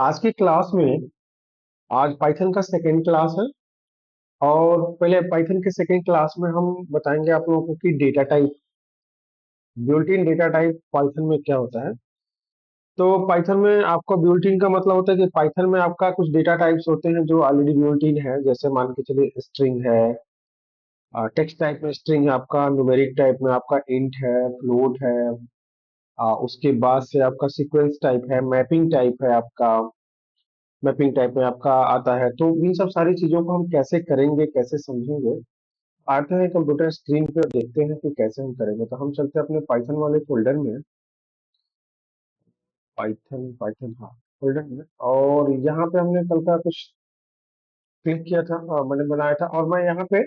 आज की क्लास में आज पाइथन का सेकेंड क्लास है। और पहले पाइथन के सेकेंड क्लास में हम बताएंगे आप लोगों को कि data type, built in data type Python में क्या होता है। तो पाइथन में आपका बिल्ट इन का मतलब होता है कि पाइथन में आपका कुछ डेटा टाइप्स होते हैं जो ऑलरेडी बिल्ट इन है। जैसे मान के चलिए स्ट्रिंग है, टेक्स्ट टाइप में स्ट्रिंग है आपका, न्यूमेरिक टाइप में आपका इंट है, फ्लोट है। उसके बाद से आपका सीक्वेंस टाइप है, मैपिंग टाइप है आपका, मैपिंग टाइप में आपका आता है। तो इन सब सारी चीजों को हम कैसे करेंगे, कैसे समझेंगे, आते हैं कंप्यूटर स्क्रीन पे और देखते हैं कि कैसे हम करेंगे। तो हम चलते हैं अपने पाइथन वाले फोल्डर में, पाइथन पाइथन हाँ, फोल्डर में। और यहाँ पे हमने कल का कुछ क्लिक किया था, मैंने बनाया था। और मैं यहाँ पे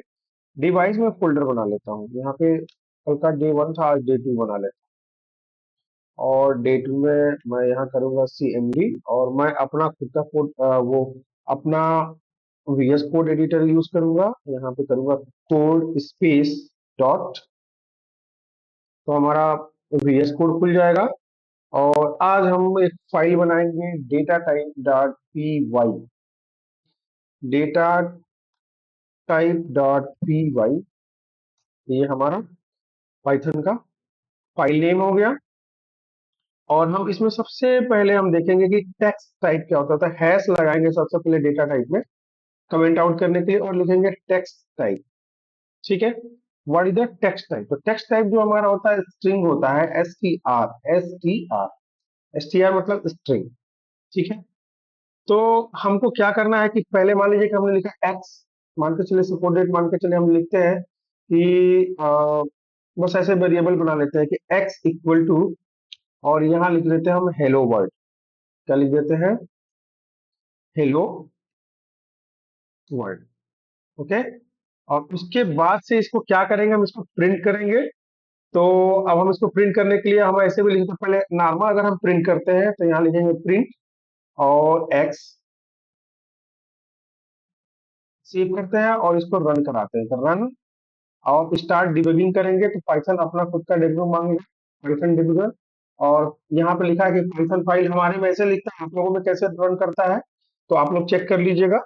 डिवाइस में फोल्डर बना लेता हूँ। यहाँ पे कल का डे वन था, आज डे टू बना लेता हूँ। और डे टू में मैं यहाँ करूंगा CMD, और मैं अपना खुद का कोड, वो अपना VS कोड एडिटर यूज करूंगा। यहाँ पे करूंगा कोड स्पेस डॉट, तो हमारा VS कोड खुल जाएगा। और आज हम एक फाइल बनाएंगे, data type dot py, data type dot py। ये हमारा पाइथन का फाइल नेम हो गया। और हम इसमें सबसे पहले हम देखेंगे कि टेक्स्ट टाइप क्या होता है। हैश लगाएंगे सबसे पहले डेटा टाइप में कमेंट आउट करने के लिए, और लिखेंगे टेक्स्ट टाइप। ठीक है, what is the text type? तो टेक्स्ट टाइप जो हमारा होता है स्ट्रिंग होता है, एस टी आर मतलब स्ट्रिंग। ठीक है, तो हमको क्या करना है कि पहले मान लीजिए कि हमने लिखा एक्स, मान के चलिए सपोज डेट मान के चलिए हम लिखते हैं कि बस ऐसे वेरिएबल बना लेते हैं कि एक्स इक्वल टू, और यहाँ लिख लेते हैं हम हेलो वर्ल्ड। क्या लिख देते हैं? Hello world. ओके, और उसके बाद से इसको क्या करेंगे, हम इसको प्रिंट करेंगे। तो अब हम इसको प्रिंट करने के लिए हम ऐसे भी लिखते हैं, पहले नॉर्मल अगर हम प्रिंट करते हैं तो यहाँ लिखेंगे प्रिंट और एक्स, सेव करते हैं और इसको रन कराते हैं, तो रन और स्टार्ट डिबगिंग करेंगे। तो पाइथन अपना खुद का डिबगर मांगेगा, पाइथन डिबगर। और यहाँ पे लिखा है कि पाइथन फाइल हमारे में ऐसे लिखता है, आप लोगों में कैसे रन करता है तो आप लोग चेक कर लीजिएगा।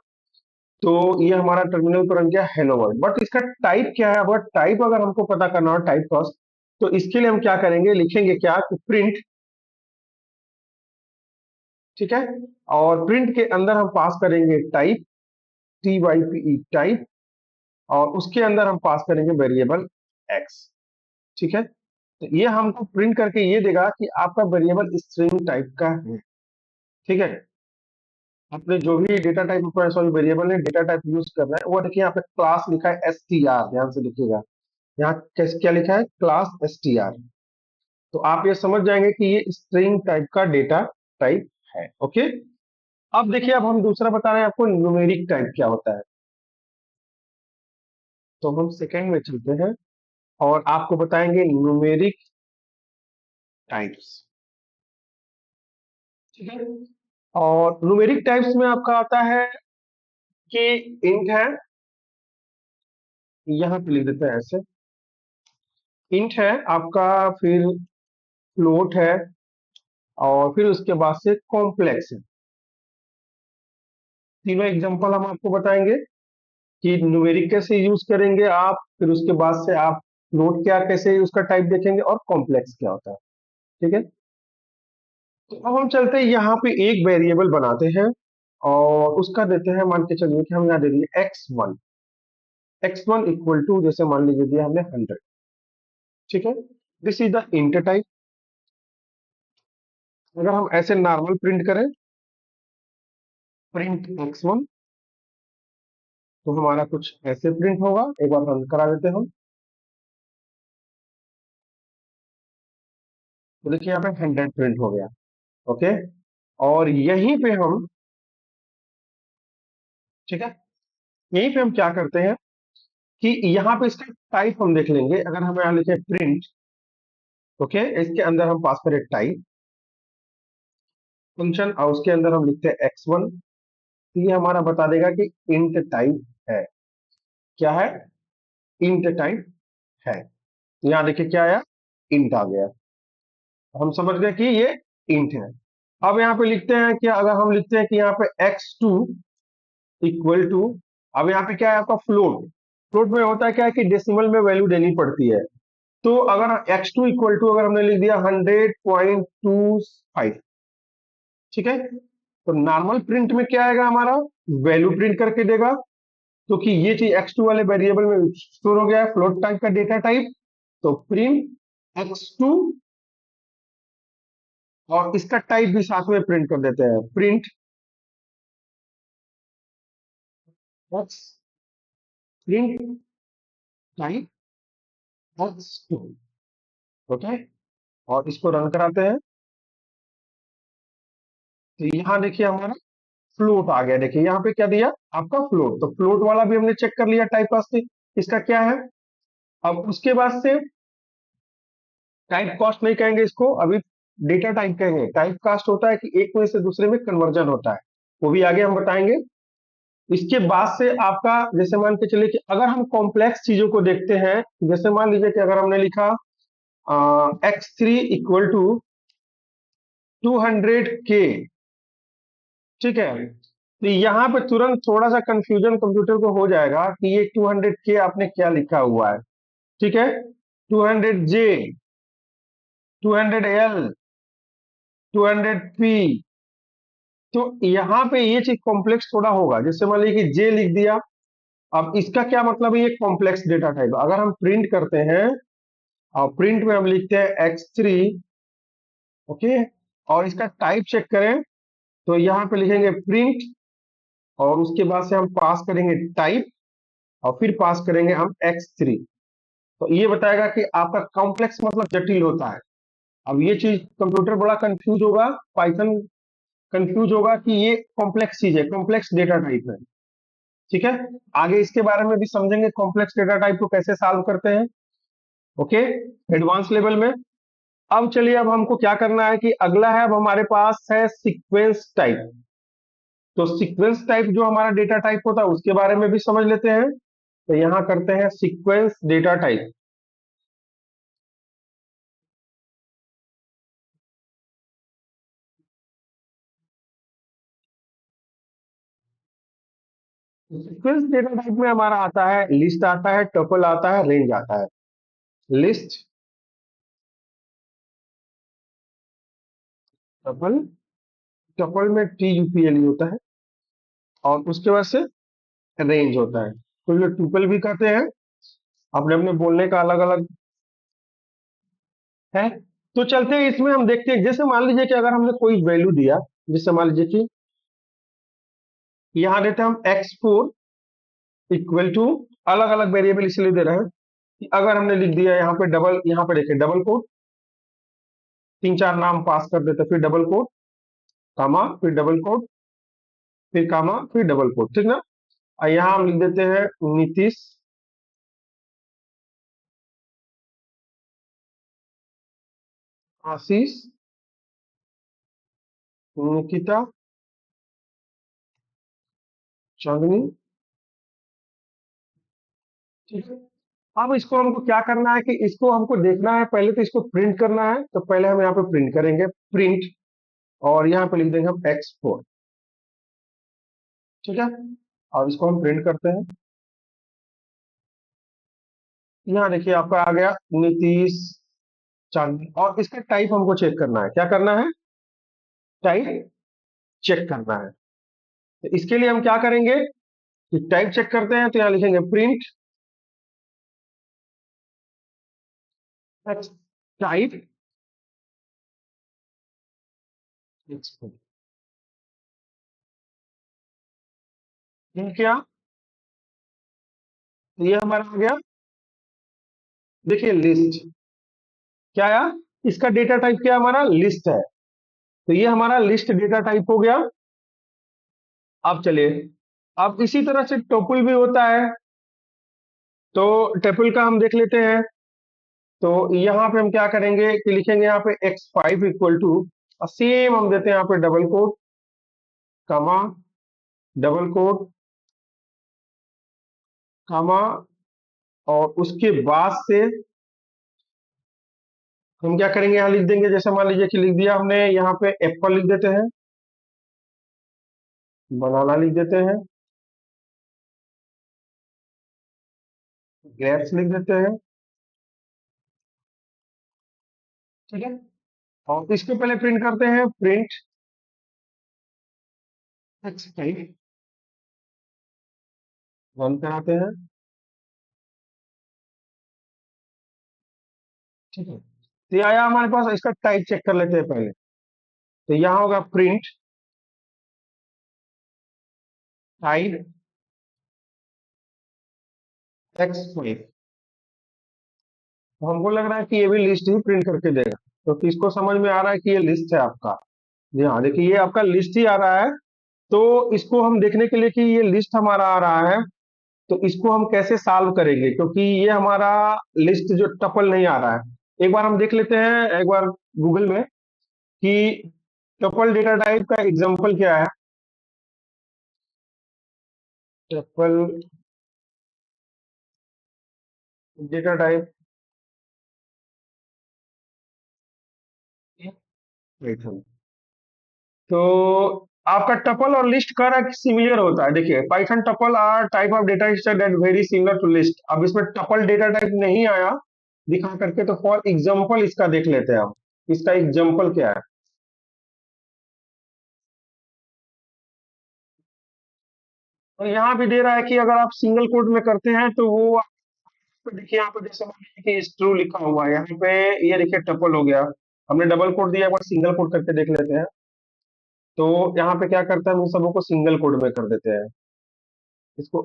तो ये हमारा टर्मिनल पर रन गया हेलो वर्ल्ड। बट इसका टाइप क्या है? अगर टाइप अगर हमको पता करना हो, टाइप फर्स्ट, तो इसके लिए हम क्या करेंगे, लिखेंगे क्या कि प्रिंट। ठीक है, और प्रिंट के अंदर हम पास करेंगे टाइप, TYPE टाइप, और उसके अंदर हम पास करेंगे वेरिएबल एक्स। ठीक है, तो ये हमको प्रिंट करके ये देगा कि आपका वेरिएबल स्ट्रिंग टाइप का है। ठीक है, आपने जो भी डेटा टाइप, सॉरी वेरिएबल ने डेटा टाइप यूज कर रहा है, वो देखिए यहाँ पे क्लास लिखा है STR, ध्यान से लिखिएगा। यहाँ कैसे क्या लिखा है? Class STR। तो आप ये समझ जाएंगे कि ये स्ट्रिंग टाइप का डेटा टाइप है। ओके, अब देखिए, अब हम दूसरा बता रहे हैं आपको न्यूमेरिक टाइप क्या होता है। तो हम सेकंड में चलते हैं और आपको बताएंगे न्यूमेरिक टाइप्स। ठीक है, और न्यूमेरिक टाइप्स में आपका आता है कि इंट है, यहाँ पे लिख देते हैं ऐसे, इंट है आपका, फिर फ्लोट है, और फिर उसके बाद से कॉम्प्लेक्स है। तीनों एग्जांपल हम आपको बताएंगे कि न्यूमेरिक कैसे यूज करेंगे आप, फिर उसके बाद से आप फ्लोट क्या, कैसे उसका टाइप देखेंगे, और कॉम्प्लेक्स क्या होता है। ठीक है, तो अब हम चलते हैं यहाँ पे एक वेरिएबल बनाते हैं और उसका देते हैं, मान के चलिए कि हम यहाँ दे दिए x1, x1 इक्वल टू, जैसे मान लीजिए दिया हमने 100। ठीक है, this is the int type. अगर हम ऐसे नॉर्मल प्रिंट करें, प्रिंट x1, तो हमारा कुछ ऐसे प्रिंट होगा। एक बार रन करा देते हैं हम, तो देखिए यहाँ पे 100 प्रिंट हो गया। ओके, और यहीं पे हम, ठीक है, यहीं पे हम क्या करते हैं कि यहाँ पे इसका टाइप हम देख लेंगे। अगर हम यहाँ लिखे प्रिंट, ओके, इसके अंदर हम पास करें टाइप फंक्शन, और उसके अंदर हम लिखते हैं x1, तो ये हमारा बता देगा कि इंट टाइप है। क्या है? इंट टाइप है। यहाँ देखिए क्या आया, इंट आ गया। हम समझ गए कि ये इंट है। अब यहाँ पे लिखते हैं कि अगर हम लिखते हैं कि यहाँ पे x2 इक्वल टू, अब यहाँ पे क्या है आपका फ्लोट, फ्लोट में होता है क्या है कि डेसिमल में वैल्यू देनी पड़ती है। तो अगर x2 इक्वल टू अगर हमने लिख दिया 100.25, ठीक है, तो नॉर्मल प्रिंट में क्या आएगा हमारा, वैल्यू प्रिंट करके देगा, क्योंकि ये चीज x2 वाले वेरिएबल में स्टोर हो गया है, फ्लोट टाइप का डेटा टाइप। तो प्रिंट x2, और इसका टाइप भी साथ में प्रिंट कर देते हैं, print x, print type x2। Okay, और इसको रन कराते हैं। तो यहाँ देखिए हमारा फ्लोट आ गया, देखिए यहाँ पे क्या दिया आपका फ्लोट, तो फ्लोट वाला भी हमने चेक कर लिया टाइप कास्ट, इसका क्या है। अब उसके बाद से टाइप कास्ट नहीं कहेंगे इसको, अभी डेटा टाइप कहेंगे। टाइप कास्ट होता है कि एक में से दूसरे में कन्वर्जन होता है, वो भी आगे हम बताएंगे। इसके बाद से आपका जैसे मान के चलिए कि अगर हम कॉम्प्लेक्स चीजों को देखते हैं, जैसे मान लीजिए कि अगर हमने लिखा x3 इक्वल टू 200K, ठीक है, तो यहाँ पे तुरंत थोड़ा सा कंफ्यूजन कंप्यूटर को हो जाएगा कि ये 200K आपने क्या लिखा हुआ है, ठीक है, 200J, 200L, 200P। तो यहाँ पे ये चीज कॉम्प्लेक्स थोड़ा होगा, जैसे मान लीजिए कि जे लिख दिया। अब इसका क्या मतलब है, ये कॉम्प्लेक्स डेटा टाइप। अगर हम प्रिंट करते हैं और प्रिंट में हम लिखते हैं x3, ओके, और इसका टाइप चेक करें, तो यहाँ पे लिखेंगे प्रिंट, और उसके बाद से हम पास करेंगे टाइप, और फिर पास करेंगे हम x3। तो ये बताएगा कि आपका कॉम्प्लेक्स मतलब जटिल होता है। अब ये चीज कंप्यूटर बड़ा कंफ्यूज होगा, पाइथन कंफ्यूज होगा कि ये कॉम्प्लेक्स चीज है, कॉम्प्लेक्स डेटा टाइप है, ठीक है। आगे इसके बारे में भी समझेंगे, कॉम्प्लेक्स डेटा टाइप को कैसे सॉल्व करते हैं, ओके, एडवांस लेवल में। अब चलिए, अब हमको क्या करना है कि अगला है, अब हमारे पास है सीक्वेंस टाइप। तो सीक्वेंस टाइप जो हमारा डेटा टाइप होता है उसके बारे में भी समझ लेते हैं। तो यहां करते हैं sequence data type. Sequence data type में हमारा आता है लिस्ट, आता है टपल, आता है रेंज, आता है लिस्ट, टपल, टपल में TUPL होता है, और उसके बाद से रेंज होता है। तो ये ट्यूपल भी कहते हैं, अपने अपने बोलने का अलग अलग है। तो चलते हैं इसमें, हम देखते हैं, जैसे मान लीजिए कि अगर हमने कोई वैल्यू दिया, जैसे मान लीजिए कि यहाँ देते हैं हम x4 इक्वल टू, अलग अलग वेरिएबल इसलिए दे रहे हैं कि अगर हमने लिख दिया यहाँ पे डबल, यहाँ पे देखिए डबल कोट, तीन चार नाम पास कर देते, फिर डबल कोट, कामा, फिर डबल कोट, फिर कामा, फिर डबल कोट, ठीक ना। और यहाँ हम लिख देते हैं नीतीश, आशीष, निकिता, चांदनी, ठीक है। अब इसको हमको क्या करना है कि इसको हमको देखना है, पहले तो इसको प्रिंट करना है, तो पहले हम यहाँ पे प्रिंट करेंगे, प्रिंट, और यहाँ पे लिख देंगे हम x4, ठीक है। और इसको हम प्रिंट करते हैं। यहाँ देखिए आपका आ गया नीतीश, चांदनी, और इसका टाइप हमको चेक करना है, क्या करना है, टाइप चेक करना है। तो इसके लिए हम क्या करेंगे कि टाइप चेक करते हैं, तो यहाँ लिखेंगे प्रिंट टाइप, क्या, तो ये हमारा आ गया, देखिए लिस्ट, क्या आया, इसका डेटा टाइप क्या हमारा लिस्ट है, तो ये हमारा लिस्ट डेटा टाइप हो गया। अब चलिए, अब इसी तरह से टोपल भी होता है, तो टेपल का हम देख लेते हैं। तो यहाँ पे हम क्या करेंगे कि लिखेंगे यहाँ पे x5 इक्वल टू, सेम हम देते हैं यहाँ पे डबल कोट, कमा, डबल कोट, कमा, और उसके बाद से हम क्या करेंगे, यहाँ लिख देंगे, जैसे मान लीजिए कि लिख दिया हमने, यहाँ पे एप्पल लिख देते हैं, बनाना लिख देते हैं, ग्रेप्स लिख देते हैं। ठीक है, और इसको पहले प्रिंट करते हैं, प्रिंट एक्स5, रन कराते हैं। ठीक है, तो ये आया हमारे पास, इसका टाइप चेक कर लेते हैं पहले। तो यहाँ होगा प्रिंट टाइप एक्स5। तो हमको लग रहा है कि ये भी लिस्ट ही प्रिंट करके देगा, तो किसको समझ में आ रहा है कि ये लिस्ट है आपका? जी हाँ, देखिए ये आपका लिस्ट ही आ रहा है। तो इसको हम देखने के लिए कि ये लिस्ट हमारा आ रहा है, तो इसको हम कैसे सॉल्व करेंगे, क्योंकि ये हमारा लिस्ट जो टपल नहीं आ रहा है। एक बार हम देख लेते हैं एक बार गूगल में कि टपल डेटा टाइप का एग्जांपल क्या है। टपल डेटा टाइप, तो आपका टपल और लिस्ट का सिमिलर होता है। देखिए, Python tuple are type of data structure that very similar to list. अब इसमें टपल डेटा टाइप नहीं आया दिखा करके, तो फॉर एग्जांपल इसका देख लेते हैं। अब इसका एग्जांपल क्या है, तो यहाँ भी दे रहा है कि अगर आप सिंगल कोट में करते हैं तो वो आपको देखिए, यहाँ पे जैसे मान लीजिए कि ट्रू लिखा हुआ है यहाँ पे, ये देखिए टपल हो गया। हमने डबल कोट दिया, एक बार सिंगल कोट करके देख लेते हैं। तो यहाँ पे क्या करता है, हम इन सबों को सिंगल कोड में कर देते हैं। इसको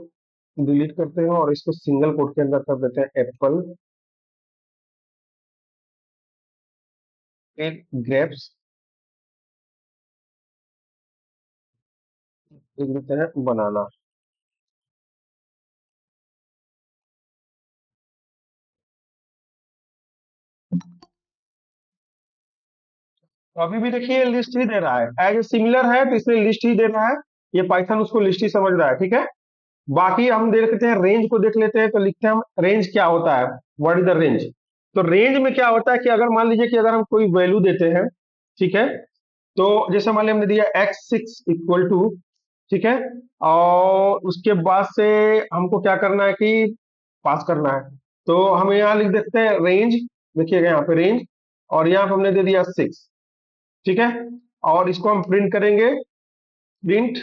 डिलीट करते हैं और इसको सिंगल कोट के अंदर कर देते हैं, एप्पल, फिर ग्रेप्स, लिख देते हैं बनाना। तो अभी भी देखिए लिस्ट ही दे रहा है, एज ए सिमिलर है तो इसमें लिस्ट ही दे रहा है। ये पाइथन उसको लिस्ट ही समझ रहा है। ठीक है, बाकी हम देख लेते हैं, रेंज को देख लेते हैं। तो लिखते हैं हम रेंज क्या होता है, व्हाट इज द रेंज। तो रेंज में क्या होता है कि अगर मान लीजिए कि अगर हम कोई वैल्यू देते हैं, ठीक है, तो जैसे मान लीजिए हमने दिया x6 = ठीक है, और उसके बाद से हमको क्या करना है कि पास करना है। तो हम यहाँ लिख देते हैं रेंज, देखिएगा यहाँ पे रेंज, और यहाँ पे हमने दे दिया 6। ठीक है, और इसको हम प्रिंट करेंगे, प्रिंट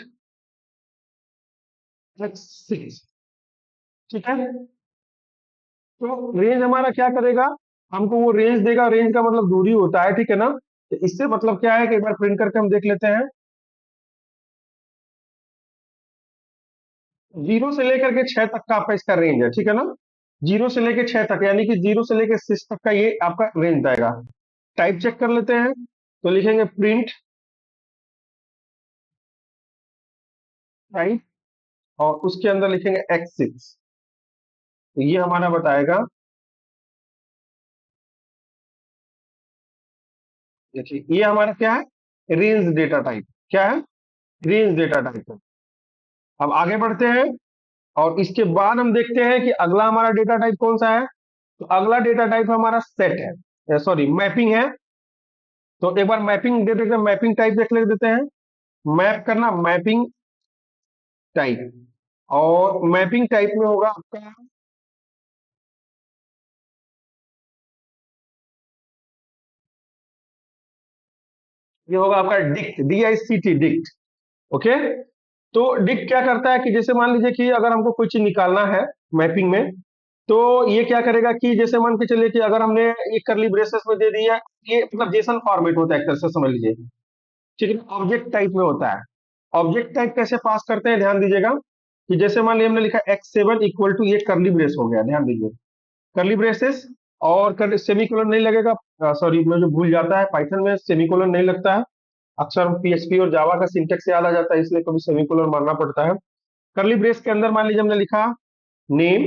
x6। ठीक है, तो रेंज हमारा क्या करेगा, हमको वो रेंज देगा। रेंज का मतलब दूरी होता है, ठीक है ना। तो इससे मतलब क्या है कि एक बार प्रिंट करके हम देख लेते हैं। 0 से लेकर के 6 तक का आपका इसका रेंज है, ठीक है ना। 0 से लेकर 6 तक, यानी कि 0 से लेकर 6 तक का ये आपका रेंज आएगा। टाइप चेक कर लेते हैं, तो लिखेंगे प्रिंट टाइप, और उसके अंदर लिखेंगे x6। तो ये हमारा बताएगा, देखिए ये हमारा क्या है, रेंज डेटा टाइप। क्या है, रेंज डेटा टाइप है। अब आगे बढ़ते हैं, और इसके बाद हम देखते हैं कि अगला हमारा डेटा टाइप कौन सा है। तो अगला डेटा टाइप हमारा सेट है, सॉरी मैपिंग है। तो एक बार मैपिंग दे देते हैं, मैपिंग टाइप देख ले देते हैं। मैप करना, मैपिंग टाइप, और मैपिंग टाइप में होगा आपका, ये होगा आपका डिक्ट, DICT, डिक्ट। ओके, तो डिक्ट क्या करता है कि जैसे मान लीजिए कि अगर हमको कोई चीज निकालना है मैपिंग में, तो ये क्या करेगा कि जैसे मान के चलिए कि अगर हमने ये करली ब्रेसेस में दे दिया, ये मतलब जेसन फॉर्मेट होता है एक तरह से समझ लीजिए। ठीक है, ऑब्जेक्ट टाइप में होता है। ऑब्जेक्ट टाइप कैसे पास करते हैं, ध्यान दीजिएगा कि जैसे मान लीजिए हमने लिखा x7 = ये करली ब्रेस हो गया, ध्यान दीजिए, करली ब्रेसेस, और कर सेमीकोलन नहीं लगेगा। सॉरी, मैं जो भूल जाता है, पाइथन में सेमीकोलन नहीं लगता है। अक्सर PHP और जावा का सिंटेक्स याद आ जाता है, इसलिए कभी सेमीकोलन मारना पड़ता है। करली ब्रेस के अंदर मान लीजिए हमने लिखा नेम,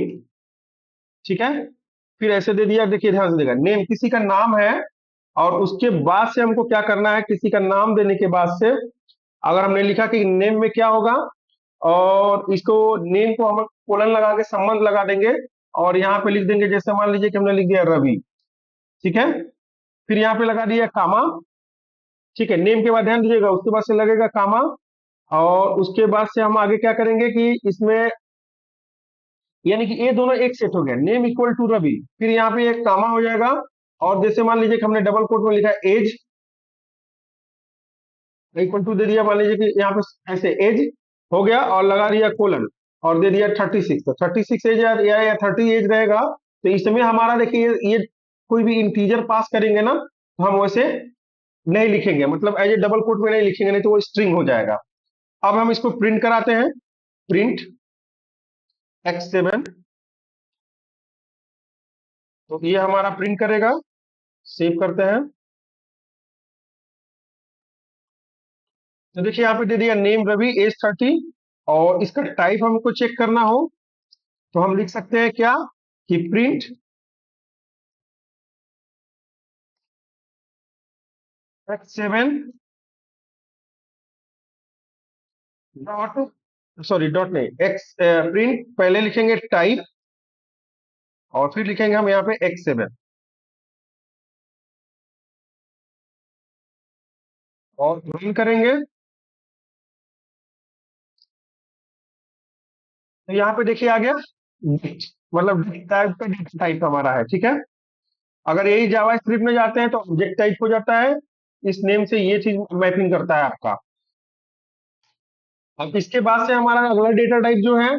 ठीक है, फिर ऐसे दे दिया। देखिए ध्यान से देखिएगा, नेम किसी का नाम है, और उसके बाद से हमको क्या करना है, किसी का नाम देने के बाद से अगर हमने लिखा कि नेम में क्या होगा, और इसको नेम को हम कोलन लगा के संबंध लगा देंगे, और यहाँ पे लिख देंगे, जैसे मान लीजिए कि हमने लिख दिया रवि। ठीक है, फिर यहाँ पे लगा दिया कामा, ठीक है, नेम के बाद ध्यान दीजिएगा, उसके बाद से लगेगा कामा, और उसके बाद से हम आगे क्या करेंगे कि इसमें, यानी कि ये दोनों एक सेट हो गया, नेम इक्वल टू रवि, फिर यहाँ पे एक कामा हो जाएगा, और जैसे मान लीजिए कि हमने डबल कोट में लिखा एज इक्वल टू दे दिया, मान लीजिए कि यहाँ पे ऐसे एज हो गया और लगा दिया कोलन, और दे दिया 36, तो 36 एज या 30 एज रहेगा। तो इसमें हमारा देखिए ये कोई भी इंटीजर पास करेंगे ना, तो हम वैसे नहीं लिखेंगे, मतलब एज ए डबल कोट में नहीं लिखेंगे, नहीं तो वो स्ट्रिंग हो जाएगा। अब हम इसको प्रिंट कराते हैं, प्रिंट x7, तो ये हमारा प्रिंट करेगा, सेव करते हैं। तो देखिए यहाँ पे दे दिया नेम रवि एज 30, और इसका टाइप हमको चेक करना हो तो हम लिख सकते हैं क्या, कि print x7 dot, sorry dot नहीं, एक्स प्रिंट पहले लिखेंगे टाइप, और फिर लिखेंगे हम यहाँ पे x7, और रन करेंगे। तो यहाँ पे देखिए आ गया डिक्ट, मतलब डिक्ट टाइप का डिक्ट टाइप हमारा है, ठीक है। अगर यही जावा स्क्रिप्ट में जाते हैं तो ऑब्जेक्ट टाइप हो जाता है, इस नेम से ये चीज मैपिंग करता है आपका। अब इसके बाद से हमारा अगला डेटा टाइप जो है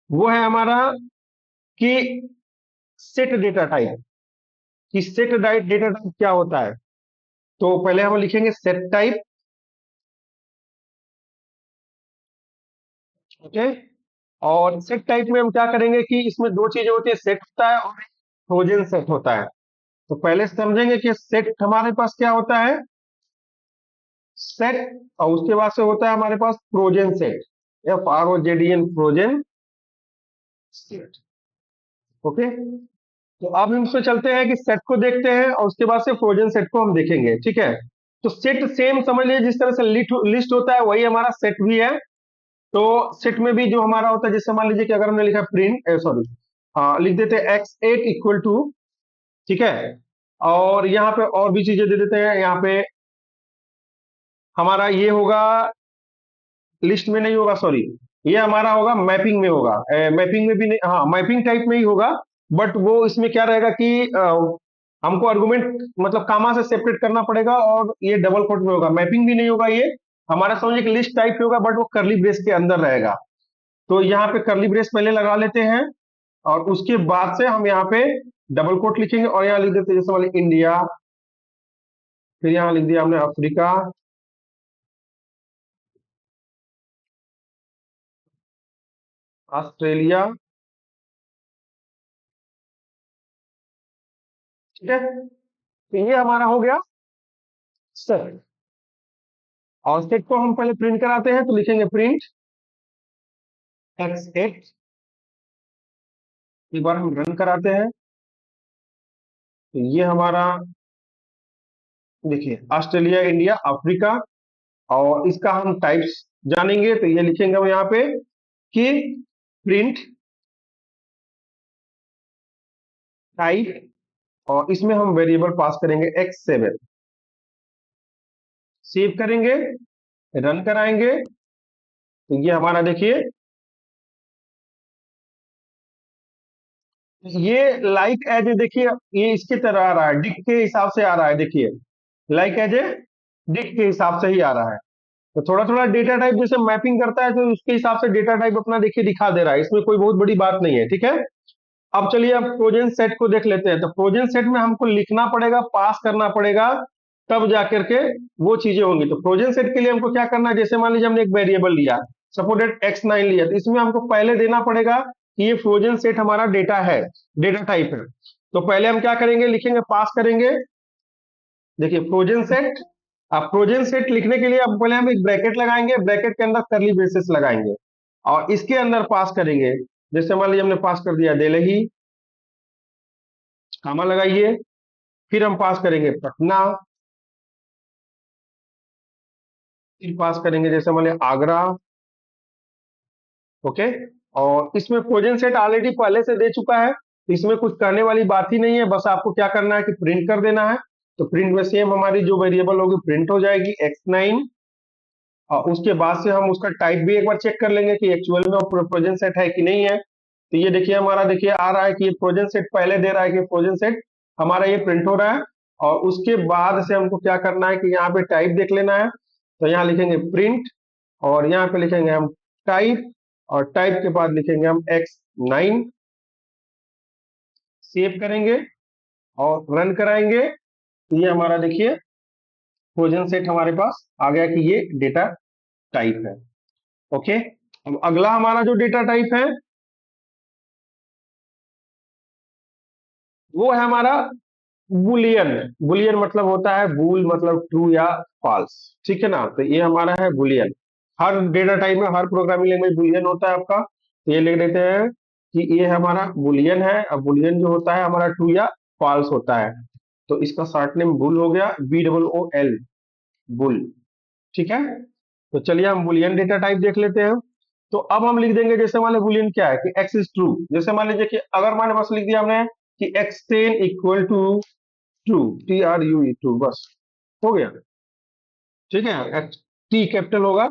वो है हमारा कि सेट डेटा टाइप, कि सेट डेटा टाइप क्या होता है। तो पहले हम लिखेंगे सेट टाइप, ओके। और सेट टाइप में हम क्या करेंगे कि इसमें दो चीजें होती है, सेट होता है और ट्रोजन सेट होता है। तो पहले समझेंगे कि सेट हमारे पास क्या होता है, सेट, और उसके बाद से होता है हमारे पास Trojan set, FROJEN Trojan set, okay. तो अब हम इसमें चलते हैं कि सेट को देखते हैं, और उसके बाद से फ्रोजन सेट को हम देखेंगे, ठीक है। तो सेट सेम समझ लीजिए, जिस तरह से लिस्ट होता है वही हमारा सेट भी है। तो सेट में भी जो हमारा होता है, जैसे मान लीजिए कि अगर हमने लिखा प्रिंट, सॉरी, लिख देते हैं x8 इक्वल टू, ठीक है, और यहाँ पे और भी चीजें दे देते हैं, यहाँ पे हमारा ये होगा, लिस्ट में नहीं होगा, सॉरी, ये हमारा होगा मैपिंग में होगा, मैपिंग में भी नहीं, हाँ मैपिंग टाइप में ही होगा, बट वो इसमें क्या रहेगा कि हमको आर्गुमेंट मतलब कामा से सेपरेट करना पड़ेगा, और ये डबल कोट में होगा, मैपिंग भी नहीं होगा, ये हमारा समझिए कि लिस्ट टाइप होगा, बट वो करली ब्रेस के अंदर रहेगा। तो यहाँ पे करली ब्रेस पहले लगा लेते हैं, और उसके बाद से हम यहाँ पे डबल कोट लिखेंगे, और यहाँ लिख देते हैं जैसे वाले इंडिया, फिर यहाँ लिख दिया हमने अफ्रीका, ऑस्ट्रेलिया, ठीक है। तो ये हमारा हो गया सेट, और सेट को हम पहले प्रिंट कराते हैं, तो लिखेंगे प्रिंट x8, एक बार हम रन कराते हैं, तो ये हमारा देखिए ऑस्ट्रेलिया, इंडिया, अफ्रीका, और इसका हम टाइप्स जानेंगे, तो ये लिखेंगे हम यहाँ पे कि प्रिंट टाइप, और इसमें हम वेरिएबल पास करेंगे x7, सेव करेंगे, रन कराएंगे, तो ये हमारा देखिए, ये लाइक एज ए, देखिए ये इसके तरह आ रहा है, डिक के हिसाब से आ रहा है, देखिए लाइक एज ए डिक के हिसाब से ही आ रहा है। तो थोड़ा थोड़ा डेटा टाइप जैसे मैपिंग करता है, तो उसके हिसाब से डेटा टाइप अपना देखिए दिखा दे रहा है, इसमें कोई बहुत बड़ी बात नहीं है, ठीक है। अब चलिए अब फ्रोजन सेट को देख लेते हैं। तो फ्रोजन सेट में हमको लिखना पड़ेगा, पास करना पड़ेगा, तब जाकर के वो चीजें होंगी। तो फ्रोजन सेट के लिए हमको क्या करना है, जैसे मान लीजिए हमने एक वेरिएबल लिया, सपोर्टेड x9 लिया, तो इसमें हमको पहले देना पड़ेगा कि ये फ्रोजन सेट हमारा डेटा है, डेटा टाइप है। तो पहले हम क्या करेंगे, लिखेंगे, पास करेंगे, देखिए फ्रोजन सेट। अब फ्रोजन सेट लिखने के लिए अब पहले हम एक ब्रैकेट लगाएंगे, ब्रैकेट के अंदर करली ब्रेसेस लगाएंगे, और इसके अंदर पास करेंगे, जैसे मान लीजिए हमने पास कर दिया दिल्ली, कामा लगाइए, फिर हम पास करेंगे पटना, फिर पास करेंगे जैसे मान लीजिए आगरा, ओके। और इसमें फ्रोजन सेट ऑलरेडी पहले से दे चुका है, इसमें कुछ करने वाली बात ही नहीं है, बस आपको क्या करना है कि प्रिंट कर देना है। तो प्रिंट में सेम हमारी जो वेरिएबल होगी प्रिंट हो जाएगी x9। और उसके बाद से हम उसका टाइप भी एक बार चेक कर लेंगे कि एक्चुअल में प्रोजन सेट है कि नहीं है। तो ये देखिए हमारा देखिए आ रहा है कि ये प्रोजन सेट पहले दे रहा है कि प्रोजन सेट हमारा ये प्रिंट हो रहा है। और उसके बाद से हमको क्या करना है कि यहाँ पे टाइप देख लेना है। तो यहाँ लिखेंगे प्रिंट और यहाँ पे लिखेंगे हम टाइप और टाइप के बाद लिखेंगे हम x9। सेव करेंगे और रन कराएंगे तो ये हमारा देखिए प्रोजन सेट हमारे पास आ गया कि ये डेटा टाइप है। ओके, अब अगला हमारा जो डेटा टाइप है वो है हमारा बुलियन। बुलियन मतलब होता है बूल मतलब ट्रू या फॉल्स, ठीक है ना। तो ये हमारा है बुलियन। हर डेटा टाइप में हर प्रोग्रामिंग लैंग्वेज बुलियन होता है आपका। तो ये लिख देते हैं कि ये हमारा बुलियन है। अब बुलियन जो होता है हमारा ट्रू या फॉल्स होता है। तो इसका शॉर्ट नेम बुल हो गया, BOOL, बुल। ठीक है, तो चलिए हम बुलियन डेटा टाइप देख लेते हैं। तो अब हम लिख देंगे जैसे मान लो बुलियन क्या है कि x इज ट्रू। जैसे मान लीजिए कि अगर मान बस लिख दिया हमने कि x10 equal to true, TRUE, true, बस हो गया। ठीक है, एक्स टी कैपिटल होगा,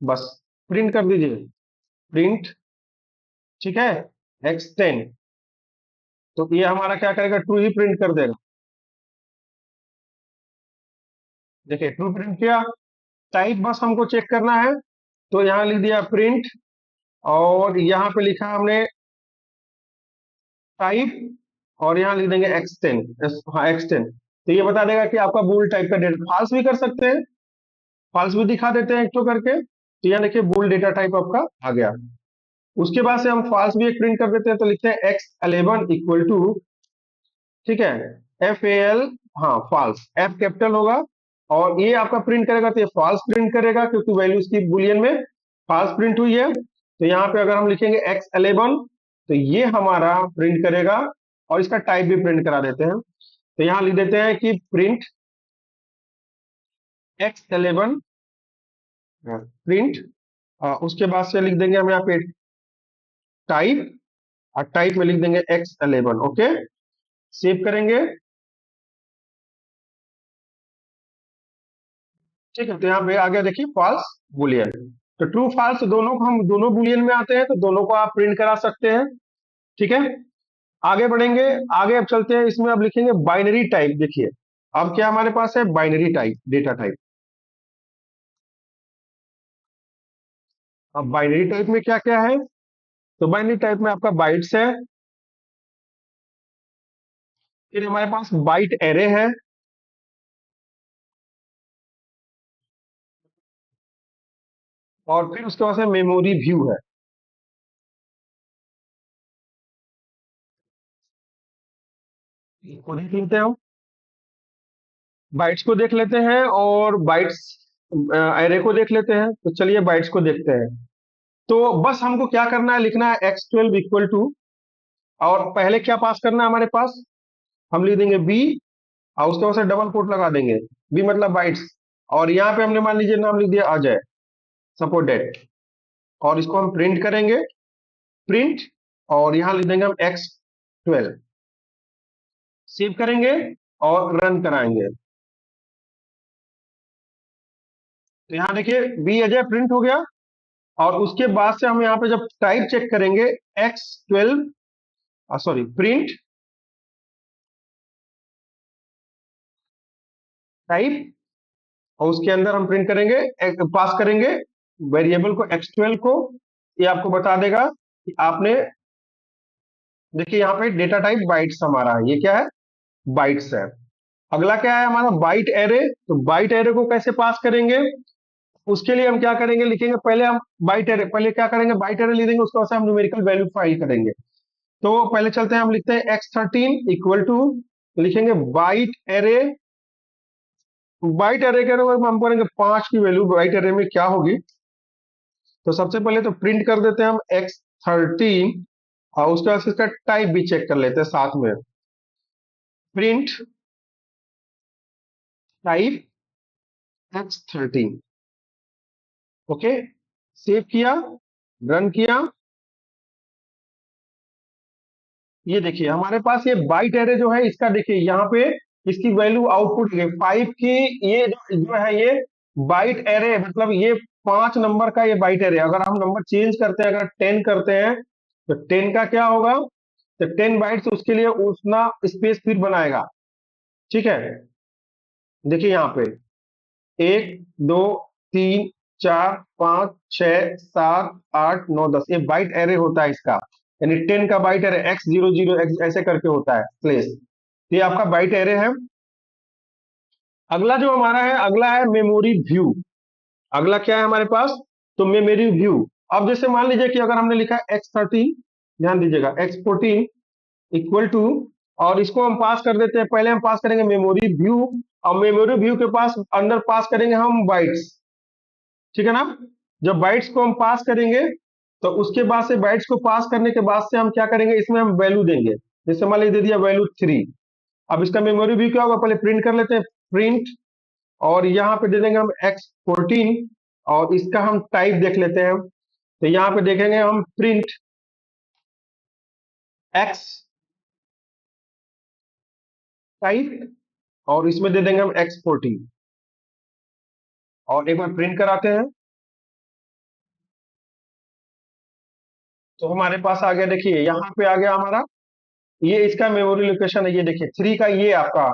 बस प्रिंट कर दीजिए, प्रिंट। ठीक है, x10। तो ये हमारा क्या करेगा, ट्रू ही प्रिंट कर देगा। देखिए ट्रू प्रिंट किया। टाइप बस हमको चेक करना है। तो यहाँ लिख दिया प्रिंट और यहाँ पे लिखा हमने टाइप और यहाँ लिख देंगे x10। हाँ x10। तो ये बता देगा कि आपका बूल टाइप का डेटा। फॉल्स भी कर सकते हैं, फॉल्स भी दिखा देते हैं एक तो करके। तो यहाँ देखिए बूल डेटा टाइप आपका आ गया। उसके बाद से हम फॉल्स भी एक प्रिंट कर देते हैं। तो लिखते हैं x11 इक्वल टू, ठीक है, FAL, हाँ फॉल्स, F कैपिटल होगा। और ये आपका प्रिंट करेगा तो ये फॉल्स प्रिंट करेगा क्योंकि वैल्यू इसकी बुलियन में फॉल्स प्रिंट हुई है। तो यहाँ पे अगर हम लिखेंगे x11 तो ये हमारा प्रिंट करेगा। और इसका टाइप भी प्रिंट करा देते हैं। तो यहाँ लिख देते हैं कि प्रिंट x11 प्रिंट। उसके बाद से लिख देंगे हम यहाँ पे टाइप और टाइप में लिख देंगे x11। ओके, सेव करेंगे। ठीक है, तो यहाँ पे आ गया देखिए फॉल्स बुलियन। तो ट्रू फॉल्स दोनों को हम दोनों बुलियन में आते हैं तो दोनों को आप प्रिंट करा सकते हैं। ठीक है, आगे बढ़ेंगे। आगे अब चलते हैं, इसमें अब लिखेंगे बाइनरी टाइप। देखिए अब क्या हमारे पास है, बाइनरी टाइप डेटा टाइप। अब बाइनरी टाइप में क्या क्या है, तो बाइनरी टाइप में आपका बाइट्स है, फिर हमारे पास बाइट एरे है, और फिर उसके बाद मेमोरी व्यू है। इसको देख लेते हैं हम, बाइट्स को देख लेते हैं और बाइट्स एरे को देख लेते हैं। तो चलिए बाइट्स को देखते हैं। तो बस हमको क्या करना है, लिखना है x12 इक्वल टू, और पहले क्या पास करना है हमारे पास, हम लिख देंगे b और उसके बाद से डबल कोट लगा देंगे, b मतलब बाइट्स। और यहाँ पे हमने मान लीजिए नाम लिख दिया अजय, सपोज डेट। और इसको हम प्रिंट करेंगे, प्रिंट, और यहाँ लिख देंगे हम x12। सेव करेंगे और रन कराएंगे। तो यहाँ देखिए बी अजय प्रिंट हो गया। और उसके बाद से हम यहाँ पे जब टाइप चेक करेंगे x12, सॉरी प्रिंट टाइप, और उसके अंदर हम प्रिंट करेंगे, पास करेंगे वेरिएबल को x12 को। ये आपको बता देगा कि आपने, देखिए यहाँ पे डेटा टाइप बाइट्स हमारा है, ये क्या है, बाइट्स है। अगला क्या है हमारा, बाइट एरे। तो बाइट एरे को कैसे पास करेंगे, उसके लिए हम क्या करेंगे, लिखेंगे पहले हम बाइट एरे, पहले क्या करेंगे बाइट एरे लिख देंगे, उसके बाद से हम न्यूमेरिकल वैल्यू फाइल करेंगे। तो पहले चलते हैं, हम लिखते हैं x13 इक्वल टू, लिखेंगे बाइट एरे। बाइट एरे के हम करेंगे 5 की वैल्यू बाइट एरे में क्या होगी। तो सबसे पहले तो प्रिंट कर देते हैं हम x13, और उसके बाद इसका टाइप भी चेक कर लेते हैं साथ में, print type x13। Okay, save किया, रन किया। ये देखिए हमारे पास ये बाइट एरे जो है इसका, देखिए यहाँ पे इसकी वैल्यू आउटपुट ये 5 की, ये जो है ये बाइट एरे, मतलब ये 5 नंबर का ये बाइट एरे। अगर हम नंबर चेंज करते हैं, अगर 10 करते हैं तो 10 का क्या होगा, तो 10 बाइट्स उसके लिए उतना स्पेस फिर बनाएगा। ठीक है, देखिए यहाँ पे 1 2 3 4 5 6 7 8 9 10, ये बाइट एरे होता है इसका। यानी 10 का बाइट एरे X00 X ऐसे करके होता है प्लेस। ये आपका बाइट एरे है। अगला जो हमारा है, अगला है मेमोरी व्यू। अगला क्या है हमारे पास, तो मेमोरी व्यू। अब जैसे मान लीजिए कि अगर हमने लिखा है X13, ध्यान दीजिएगा X14 इक्वल टू, और इसको हम पास कर देते हैं, पहले हम पास करेंगे मेमोरी व्यू, और मेमोरी व्यू के पास अंदर पास करेंगे हम बाइट्स। ठीक है ना, जब बाइट्स को हम पास करेंगे तो उसके बाद से बाइट्स को पास करने के बाद से हम क्या करेंगे, इसमें हम वैल्यू देंगे। जैसे मान लीजिए दे दिया वैल्यू 3। अब इसका मेमोरी व्यू क्या होगा, पहले प्रिंट कर लेते हैं, प्रिंट, और यहाँ पे दे देंगे हम X14, और इसका हम टाइप देख लेते हैं। तो यहाँ पे देखेंगे हम प्रिंट X टाइप, और इसमें दे देंगे हम X14, और एक बार प्रिंट कराते हैं तो हमारे पास आ गया। देखिए यहाँ पे आ गया हमारा, ये इसका मेमोरी लोकेशन है। ये देखिए 3 का ये आपका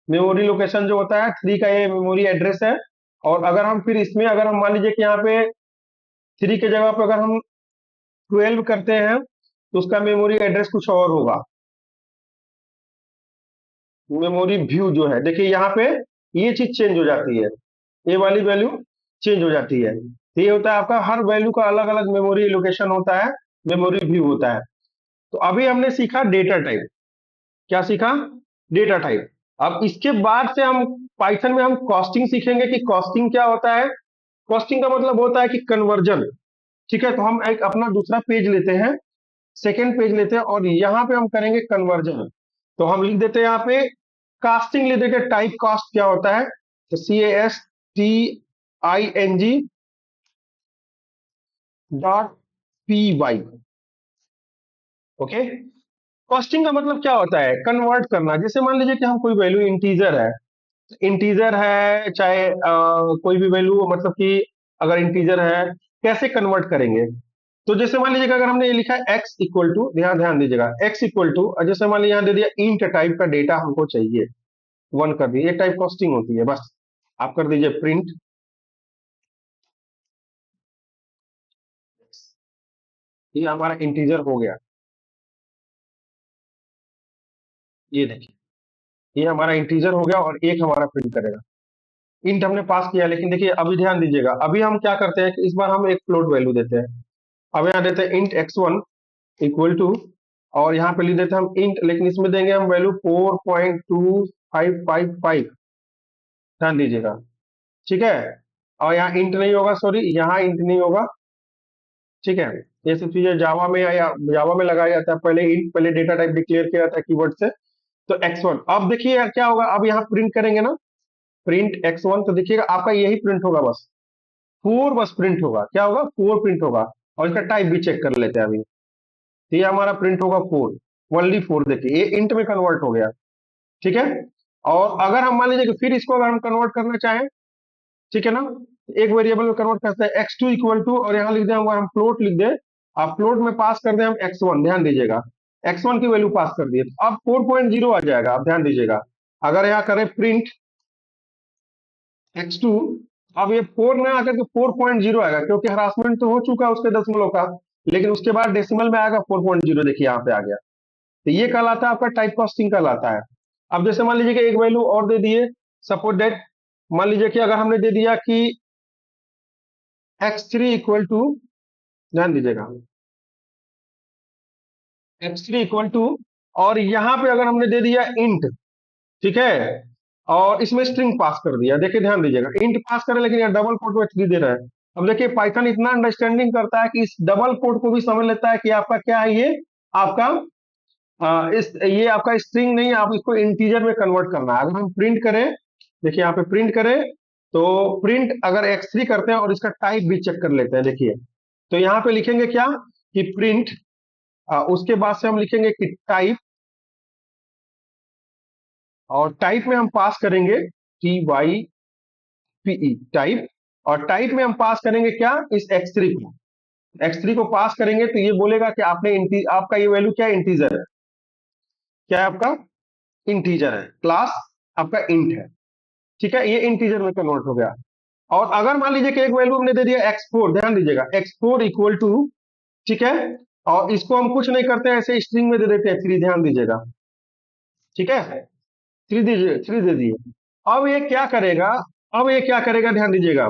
मेमोरी लोकेशन जो होता है, 3 का ये मेमोरी एड्रेस है। और अगर हम फिर इसमें, अगर हम मान लीजिए कि यहाँ पे 3 के जगह पे अगर हम 12 करते हैं तो उसका मेमोरी एड्रेस कुछ और होगा। मेमोरी व्यू जो है, देखिए यहाँ पे ये चीज चेंज हो जाती है, ये वाली वैल्यू चेंज हो जाती है। तो ये होता है आपका, हर वैल्यू का अलग अलग मेमोरी लोकेशन होता है, मेमोरी व्यू होता है। तो अभी हमने सीखा डेटा टाइप। क्या सीखा, डेटा टाइप। अब इसके बाद से हम पाइथन में हम कॉस्टिंग सीखेंगे कि कॉस्टिंग क्या होता है। कॉस्टिंग का मतलब होता है कि कन्वर्जन। ठीक है, तो हम एक अपना दूसरा पेज लेते हैं, सेकेंड पेज लेते हैं, और यहाँ पे हम करेंगे कन्वर्जन। तो हम लिख देते हैं यहाँ पे कास्टिंग, लिख देते टाइप कास्ट क्या होता है, तो CASTING.py। ओके, कॉस्टिंग का मतलब क्या होता है, कन्वर्ट करना। जैसे मान लीजिए कि हम कोई वैल्यू इंटीजर है चाहे कोई भी वैल्यू, मतलब कि अगर इंटीजर है कैसे कन्वर्ट करेंगे। तो जैसे मान लीजिए कि अगर हमने ये लिखा है x इक्वल टू, ध्यान ध्यान दीजिएगा, x इक्वल टू, जैसे मान लीजिए यहाँ दे दिया इंट टाइप का डेटा हमको चाहिए, 1 कर दिया, ये टाइप कॉस्टिंग होती है। बस आप कर दीजिए प्रिंट, ये हमारा इंटीजर हो गया। ये देखिए, ये हमारा इंटीजर हो गया, और एक हमारा प्रिंट करेगा। इंट हमने पास किया, लेकिन देखिए अभी ध्यान दीजिएगा, अभी हम क्या करते हैं कि इस बार हम एक फ्लोट वैल्यू देते हैं। अब यहाँ देते हैं इंट x1 इक्वल टू, और यहाँ पे लिख देते हैं हम इंट, लेकिन इसमें देंगे हम वैल्यू 4.2555। ध्यान दीजिएगा, ठीक है। और यहाँ इंट नहीं होगा, सॉरी, यहाँ इंट नहीं होगा। ठीक है, ये सब चीजें जावा में या जावा में लगाया जाता है, पहले इंट, पहले डेटा टाइप डिक्लेयर किया जाता है कीवर्ड से। तो x1, अब देखिए यार क्या होगा, अब यहाँ प्रिंट करेंगे ना, प्रिंट x1, तो देखिएगा आपका यही प्रिंट होगा, बस 4 बस प्रिंट होगा। क्या होगा, 4 प्रिंट होगा। और इसका टाइप भी चेक कर लेते हैं अभी। तो ये हमारा प्रिंट होगा 4, ओनली 4। देखिए ये इंट में कन्वर्ट हो गया। ठीक है, और अगर हम मान लीजिए कि फिर इसको अगर हम कन्वर्ट करना चाहें, ठीक है ना, एक वेरिएबल में कन्वर्ट करते हैं x2 इक्वल टू, और यहाँ लिख दें हम फ्लोट लिख दें, आप फ्लोट में पास कर दें हम x1। ध्यान दीजिएगा, x1 की वैल्यू पास कर दिए, तो अब 4.0 आ जाएगा। आप ध्यान दीजिएगा, अगर यहाँ करें प्रिंट x2, अब ये 4 में आकर के 4.0 आएगा, क्योंकि हरासमेंट तो हो चुका है उसके दशमलव का, लेकिन उसके बाद डेसिमल में आएगा 4.0। देखिए यहाँ पे आ गया। तो ये कहलाता है आपका टाइप कास्टिंग कहलाता है। अब जैसे मान लीजिए कि एक वैल्यू और दे दिए, सपोज दैट, मान लीजिए कि अगर हमने दे दिया कि x3 इक्वल टू, ध्यान दीजिएगा, x3 इक्वल टू, और यहाँ पे अगर हमने दे दिया इंट, ठीक है, और इसमें स्ट्रिंग पास कर दिया। देखिए ध्यान दीजिएगा, इंट पास करे, लेकिन यहाँ डबल कोट में 3 दे रहा है। अब देखिए पाइथन इतना अंडरस्टैंडिंग करता है कि इस डबल कोट को भी समझ लेता है कि आपका क्या है, ये आपका इस ये आपका स्ट्रिंग नहीं, आप इसको इंटीजर में कन्वर्ट करना है। अगर हम प्रिंट करें, देखिए यहाँ पे प्रिंट करें, तो प्रिंट अगर x3 करते हैं और इसका टाइप भी चेक कर लेते हैं। देखिए, तो यहाँ पे लिखेंगे क्या, कि प्रिंट, उसके बाद से हम लिखेंगे कि टाइप, और टाइप में हम पास करेंगे TYPE टाइप, और टाइप में हम पास करेंगे क्या, इस x3 को, x3 को पास करेंगे तो ये बोलेगा कि आपका ये वैल्यू क्या, इंटीजर है, क्या है आपका, इंटीजर है, क्लास आपका इंट है। ठीक है, ये इंटीजर में कन्वर्ट हो गया। और अगर मान लीजिए कि एक वैल्यू हमने दे दिया x4, ध्यान दीजिएगा x4 इक्वल टू, ठीक है, और इसको हम कुछ नहीं करते हैं, ऐसे स्ट्रिंग में दे देते हैं 3, ध्यान दीजिएगा, ठीक है, 3 दीजिए, 3 दे दिए। अब ये क्या करेगा, अब ये क्या करेगा, ध्यान दीजिएगा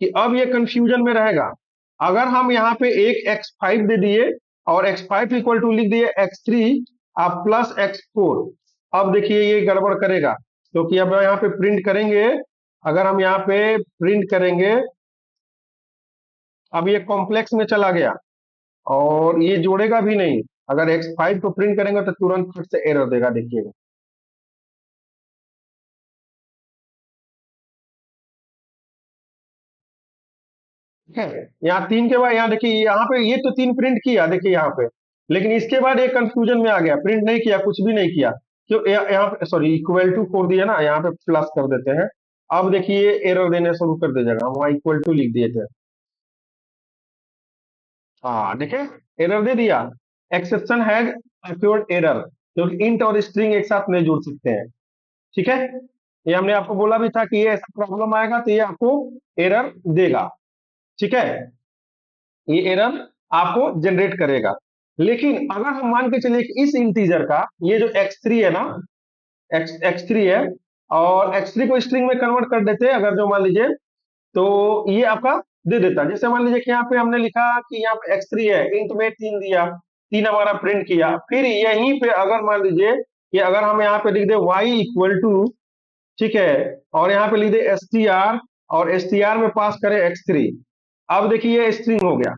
कि अब ये कंफ्यूजन में रहेगा। अगर हम यहाँ पे एक x5 दे दिए और x5 इक्वल टू लिख दिए x3 आप प्लस x4, अब देखिए ये गड़बड़ करेगा, क्योंकि अब यहाँ पे प्रिंट करेंगे, अगर हम यहाँ पे प्रिंट करेंगे, अब ये कॉम्प्लेक्स में चला गया और ये जोड़ेगा भी नहीं। अगर x5 को प्रिंट करेंगे तो तुरंत फिर से एरर देगा, देखिएगा, ठीक है। यहाँ 3 के बाद यहाँ देखिए, यहाँ पे ये तो 3 प्रिंट किया, देखिए यहाँ पे, लेकिन इसके बाद एक कंफ्यूजन में आ गया, प्रिंट नहीं किया, कुछ भी नहीं किया, क्यों, यहाँ पे सॉरी इक्वल टू 4 दिया ना, यहाँ पे प्लस कर देते हैं। अब देखिए एरर देने शुरू कर दीजिएगा, हम वहाँ इक्वल टू लिख दिए थे, हाँ देखिए एरर दे दिया, एक्सेप्शन हैज अक्योर्ड एरर, क्योंकि इंट और स्ट्रिंग एक साथ नहीं जुड़ सकते हैं, ठीक है। ये हमने आपको बोला भी था कि ये ऐसा प्रॉब्लम आएगा तो ये आपको एरर देगा, ठीक है, ये एरर आपको जनरेट करेगा। लेकिन अगर हम मान के चलिए कि इस इंटीजर का ये जो x3 है ना, x3 है, और x3 को स्ट्रिंग में कन्वर्ट कर देते हैं, अगर जो मान लीजिए, तो ये आपका दे देता है। जैसे मान लीजिए कि यहाँ पे हमने लिखा कि यहाँ पे x3 है, इंट में 3 दिया, 3 हमारा प्रिंट किया, फिर यहीं पे अगर मान लीजिए कि अगर हम यहाँ पे लिख दे y इक्वल टू, ठीक है, और यहाँ पे लिख दे str, और str में पास करें x3, अब देखिए ये स्ट्रिंग हो गया,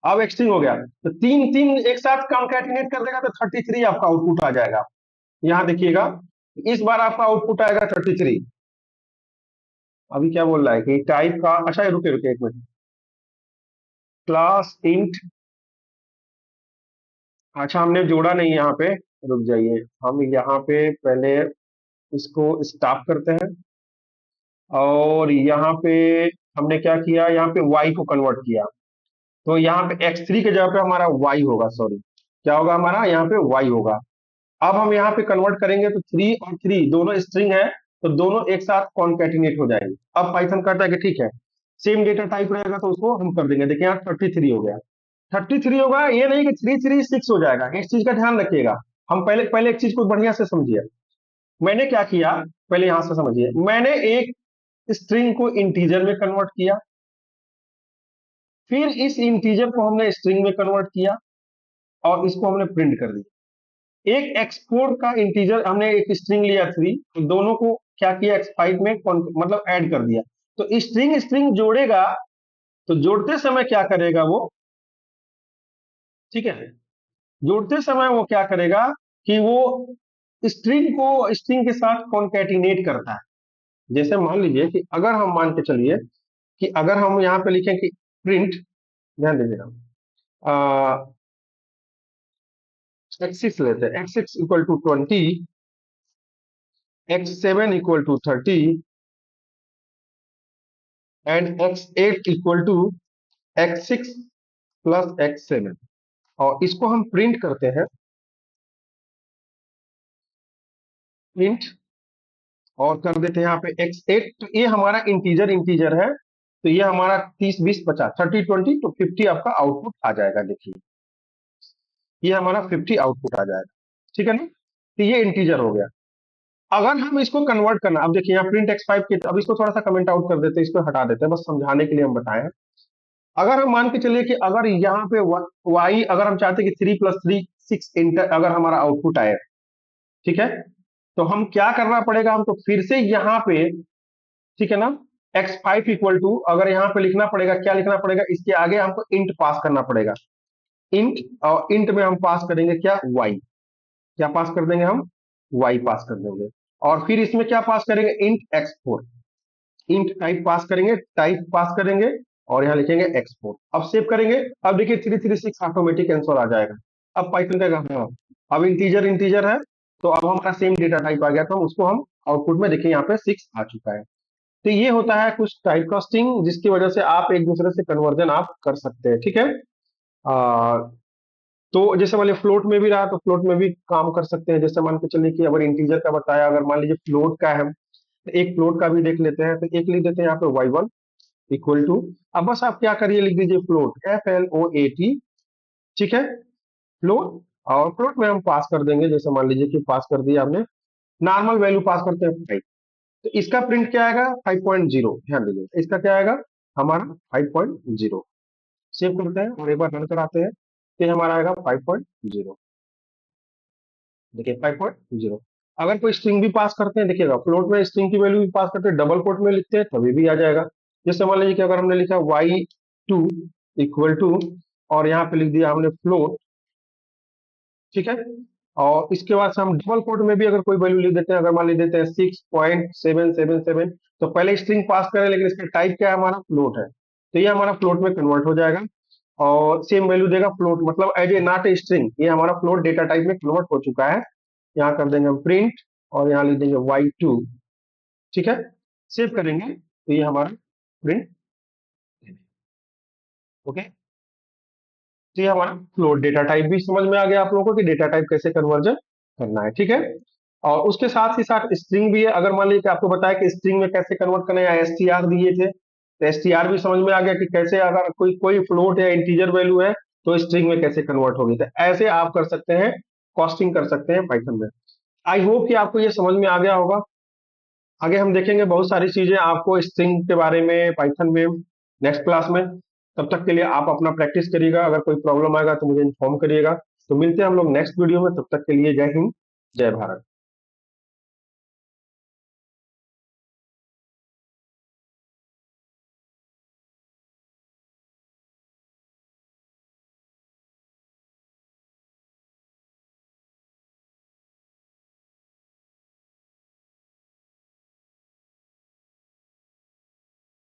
अब एक्सट्रिंग हो गया, तो 3 3 एक साथ कॉन्कैटिनेट कर देगा तो 33 आपका आउटपुट आ जाएगा। यहाँ देखिएगा, इस बार आपका आउटपुट आएगा 33। अभी क्या बोल रहा है कि टाइप का, अच्छा रुके रुके एक मिनट, क्लास इंट, अच्छा हमने जोड़ा नहीं यहाँ पे, रुक जाइए, हम यहाँ पे पहले इसको स्टॉप करते हैं, और यहाँ पे हमने क्या किया, यहाँ पे y को कन्वर्ट किया, तो यहाँ पे x3 के जगह पे हमारा y होगा, सॉरी क्या होगा हमारा, यहाँ पे y होगा। अब हम यहाँ पे कन्वर्ट करेंगे तो 3 और 3 दोनों स्ट्रिंग है, तो दोनों एक साथ कॉन्कैटिनेट हो जाएंगे। अब पाइथन कहता है कि ठीक है, सेम डेटा टाइप रहेगा तो उसको हम कर देंगे, देखिए यहाँ 33 हो गया, 33 होगा, ये नहीं कि 3 3 6 हो जाएगा, इस चीज का ध्यान रखिएगा। हम पहले पहले एक चीज को बढ़िया से समझिए, मैंने क्या किया, पहले यहां से समझिए, मैंने एक स्ट्रिंग को इंटीजर में कन्वर्ट किया, फिर इस इंटीजर को हमने स्ट्रिंग में कन्वर्ट किया, और इसको हमने प्रिंट कर दिया। एक एक्सपोर्ट का इंटीजर, हमने एक स्ट्रिंग लिया 3, दोनों को क्या किया, x5 में मतलब ऐड कर दिया, तो स्ट्रिंग स्ट्रिंग जोड़ेगा, तो जोड़ते समय क्या करेगा वो, ठीक है, जोड़ते समय वो क्या करेगा कि वो स्ट्रिंग को स्ट्रिंग के साथ कॉन्कैटिनेट करता है। जैसे मान लीजिए कि अगर हम मान के चलिए कि अगर हम यहाँ पे लिखें कि प्रिंट, ध्यान दीजिएगा, x6 लेते हैं, x6 equal to 20, x7 equal to 30 and x8 equal to x6 plus x7, और इसको हम प्रिंट करते हैं, प्रिंट, और कर देते हैं यहाँ पे x8, तो ये हमारा इंटीजर इंटीजर है, तो ये हमारा 30 20 50 30 20 तो 50 आपका आउटपुट आ जाएगा, देखिए ये हमारा 50 आउटपुट आ जाएगा, ठीक है ना, तो ये इंटीजर हो गया। अगर हम इसको कन्वर्ट करना, अब देखिए यहाँ प्रिंट x5 के, अब इसको थोड़ा सा कमेंट आउट कर देते हैं, इसको हटा देते हैं, बस समझाने के लिए हम बताएं। अगर हम मान के चलिए कि अगर यहाँ पे y, अगर हम चाहते हैं कि 3 + 3 6 इंटर अगर हमारा आउटपुट आए, ठीक है, तो हम क्या करना पड़ेगा, हमको फिर से यहाँ पे, ठीक है ना, x5 इक्वल टू, अगर यहाँ पे लिखना पड़ेगा, क्या लिखना पड़ेगा, इसके आगे हमको इंट पास करना पड़ेगा, इंट, और इंट में हम पास करेंगे क्या, y, क्या पास कर देंगे हम, y पास कर देंगे, और फिर इसमें क्या पास करेंगे, इंट x4, इंट टाइप पास करेंगे, टाइप पास करेंगे, और यहाँ लिखेंगे x4, अब सेव करेंगे, अब देखिए 3 3 6 ऑटोमेटिक आंसर आ जाएगा। अब पाइथन का हाँ, अब इंटीजर इंटीजर है, तो अब हमारा सेम डेटा टाइप आ गया, तो उसको हम आउटपुट में देखिए यहाँ पे 6 आ चुका है। तो ये होता है कुछ टाइप कास्टिंग, जिसकी वजह से आप एक दूसरे से कन्वर्जन आप कर सकते हैं, ठीक है। आ, तो जैसे मान लीजिए फ्लोट में भी रहा, तो फ्लोट में भी काम कर सकते हैं। जैसे मान के चलिए कि अगर इंटीजर का बताया, अगर मान लीजिए फ्लोट का है, तो एक फ्लोट का भी देख लेते हैं। तो एक लिख देते हैं यहाँ पे y1 इक्वल टू, अब बस आप क्या करिए, लिख दीजिए फ्लोट FLOAT, ठीक है, फ्लोट। और फ्लोट में हम पास कर देंगे, जैसे मान लीजिए कि पास कर दिया हमने, नॉर्मल वैल्यू पास करते हैं 5। तो इसका प्रिंट क्या आएगा, 5.0, ध्यान दीजिए इसका क्या आएगा, हमारा 5.0। सेव करते हैं और एक बार रन कराते हैं, तो ये हमारा आएगा 5.0। देखिए 5.0। अगर कोई स्ट्रिंग भी पास करते हैं, देखिएगा फ्लोट में स्ट्रिंग की वैल्यू भी पास करते हैं, डबल कोट में लिखते हैं तभी भी आ जाएगा। जैसे मान लीजिए कि अगर हमने लिखा y2 इक्वल टू, और यहाँ पे लिख दिया हमने फ्लोट, ठीक है, और इसके बाद से हम डबल कोट में भी अगर कोई वैल्यू लिख देते हैं, अगर मान लीजिए देते हैं 6.777, तो पहले स्ट्रिंग पास करें, लेकिन इसका टाइप क्या है, हमारा फ्लोट है, तो ये हमारा फ्लोट में कन्वर्ट हो जाएगा और सेम वैल्यू देगा फ्लोट, मतलब as a not a string, ये हमारा फ्लोट डेटा टाइप में कन्वर्ट हो चुका है। यहाँ कर देंगे हम प्रिंट, और यहाँ लिख देंगे y2, ठीक है, सेव करेंगे तो ये हमारा प्रिंट, ओके। तो ये हमारा फ्लोट डेटा टाइप भी समझ में आ गया आप लोगों को कि डेटा टाइप कैसे कन्वर्जन करना है, ठीक है। और उसके साथ ही साथ स्ट्रिंग भी है। अगर मान लीजिए कि आपको बताया कि स्ट्रिंग में कैसे कन्वर्ट करना है, या एसटीआर दिए थे, तो एसटीआर भी समझ में आ गया कि कैसे, अगर कोई कोई फ्लोट या इंटीजर वैल्यू है तो स्ट्रिंग में कैसे कन्वर्ट होगी। तो ऐसे आप कर सकते हैं, कॉस्टिंग कर सकते हैं पाइथन में। आई होप कि आपको ये समझ में आ गया होगा। आगे हम देखेंगे बहुत सारी चीजें आपको स्ट्रिंग के बारे में पाइथन में नेक्स्ट क्लास में। तब तक के लिए आप अपना प्रैक्टिस करिएगा, अगर कोई प्रॉब्लम आएगा तो मुझे इन्फॉर्म करिएगा। तो मिलते हैं हम लोग नेक्स्ट वीडियो में, तब तक के लिए जय हिंद, जय भारत।